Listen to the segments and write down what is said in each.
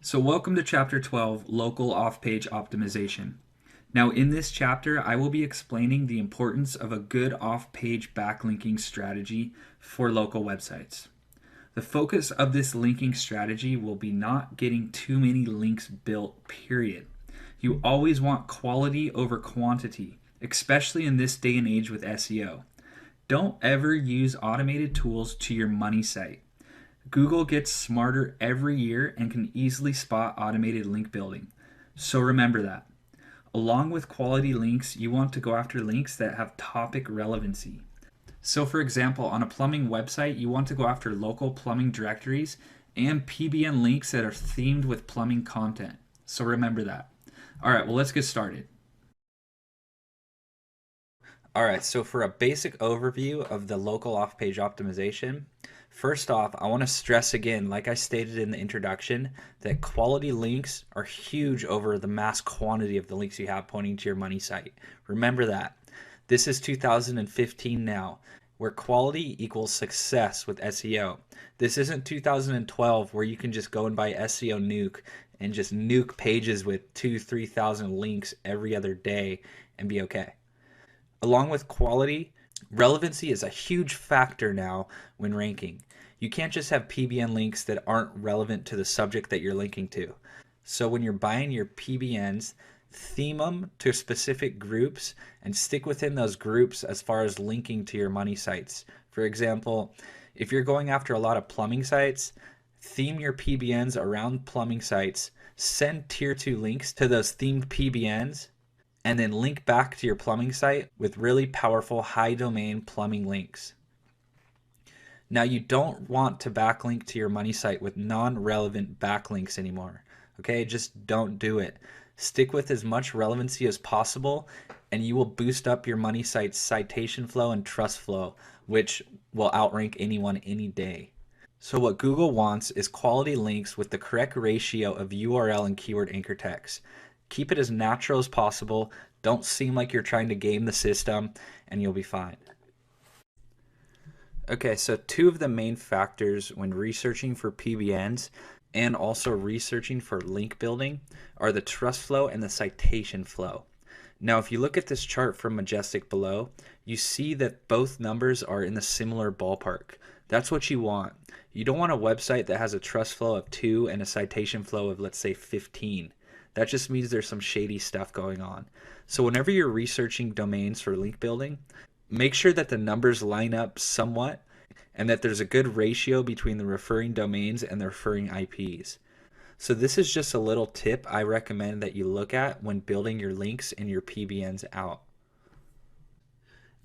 So welcome to Chapter 12, Local Off-Page Optimization. Now in this chapter, I will be explaining the importance of a good off-page backlinking strategy for local websites. The focus of this linking strategy will be not getting too many links built, period. You always want quality over quantity, especially in this day and age with SEO. Don't ever use automated tools to your money site. Google gets smarter every year and can easily spot automated link building. So remember that. Along with quality links, you want to go after links that have topic relevancy. So for example, on a plumbing website, you want to go after local plumbing directories and PBN links that are themed with plumbing content. So remember that. All right, well, let's get started. All right, so for a basic overview of the local off-page optimization, first off, I want to stress again, like I stated in the introduction, that quality links are huge over the mass quantity of the links you have pointing to your money site. Remember that. This is 2015 now, where quality equals success with SEO. This isn't 2012 where you can just go and buy SEO Nuke and just nuke pages with 2,000-3,000 links every other day and be okay. Along with quality, relevancy is a huge factor now when ranking. You can't just have PBN links that aren't relevant to the subject that you're linking to. So when you're buying your PBNs, theme them to specific groups and stick within those groups as far as linking to your money sites. For example, if you're going after a lot of plumbing sites, theme your PBNs around plumbing sites, send tier 2 links to those themed PBNs, and then link back to your plumbing site with really powerful high domain plumbing links. Now you don't want to backlink to your money site with non-relevant backlinks anymore. Okay, just don't do it. Stick with as much relevancy as possible and you will boost up your money site's citation flow and trust flow, which will outrank anyone any day. So what Google wants is quality links with the correct ratio of URL and keyword anchor text. Keep it as natural as possible. Don't seem like you're trying to game the system and you'll be fine. Okay, so two of the main factors when researching for PBNs and also researching for link building are the trust flow and the citation flow. Now, if you look at this chart from Majestic below, you see that both numbers are in the similar ballpark. That's what you want. You don't want a website that has a trust flow of 2 and a citation flow of, let's say, 15. That just means there's some shady stuff going on. So whenever you're researching domains for link building, make sure that the numbers line up somewhat and that there's a good ratio between the referring domains and the referring IPs. So this is just a little tip I recommend that you look at when building your links and your PBNs out.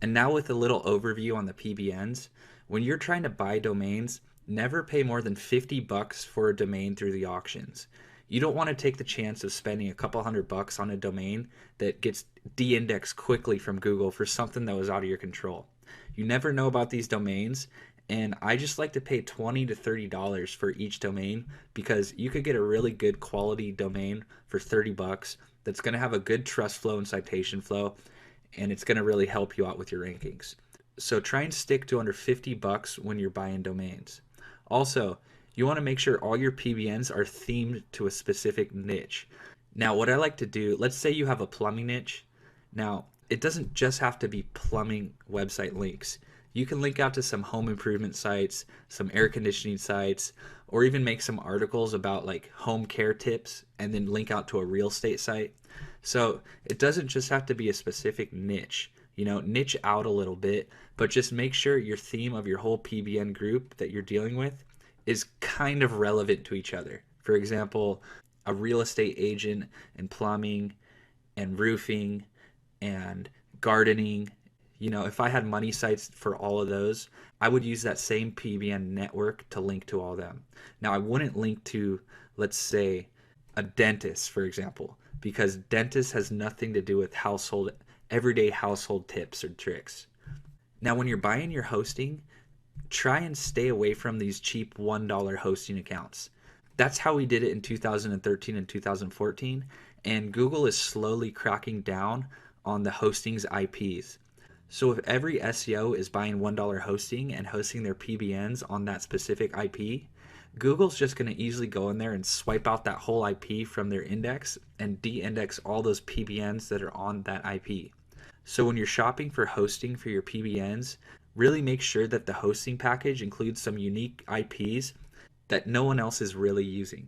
And now with a little overview on the PBNs, when you're trying to buy domains, never pay more than $50 for a domain through the auctions. You don't want to take the chance of spending a couple $100 on a domain that gets de-indexed quickly from Google for something that was out of your control. You never know about these domains, and I just like to pay $20 to $30 for each domain because you could get a really good quality domain for $30 that's going to have a good trust flow and citation flow, and it's going to really help you out with your rankings. So try and stick to under $50 when you're buying domains. Also, you want to make sure all your PBNs are themed to a specific niche. Now, what I like to do, let's say you have a plumbing niche. Now, it doesn't just have to be plumbing website links. You can link out to some home improvement sites, some air conditioning sites, or even make some articles about like home care tips and then link out to a real estate site. So it doesn't just have to be a specific niche. Niche out a little bit, but just make sure your theme of your whole PBN group that you're dealing with is kind of relevant to each other. For example, a real estate agent and plumbing and roofing and gardening. If I had money sites for all of those, I would use that same PBN network to link to all of them. Now, I wouldn't link to, let's say, a dentist, for example, because dentist has nothing to do with everyday household tips or tricks. Now, when you're buying your hosting, try and stay away from these cheap $1 hosting accounts. That's how we did it in 2013 and 2014, and Google is slowly cracking down on the hosting's IPs. So if every SEO is buying $1 hosting and hosting their PBNs on that specific IP, Google's just going to easily go in there and swipe out that whole IP from their index and de-index all those PBNs that are on that IP. So when you're shopping for hosting for your PBNs, really make sure that the hosting package includes some unique IPs that no one else is really using.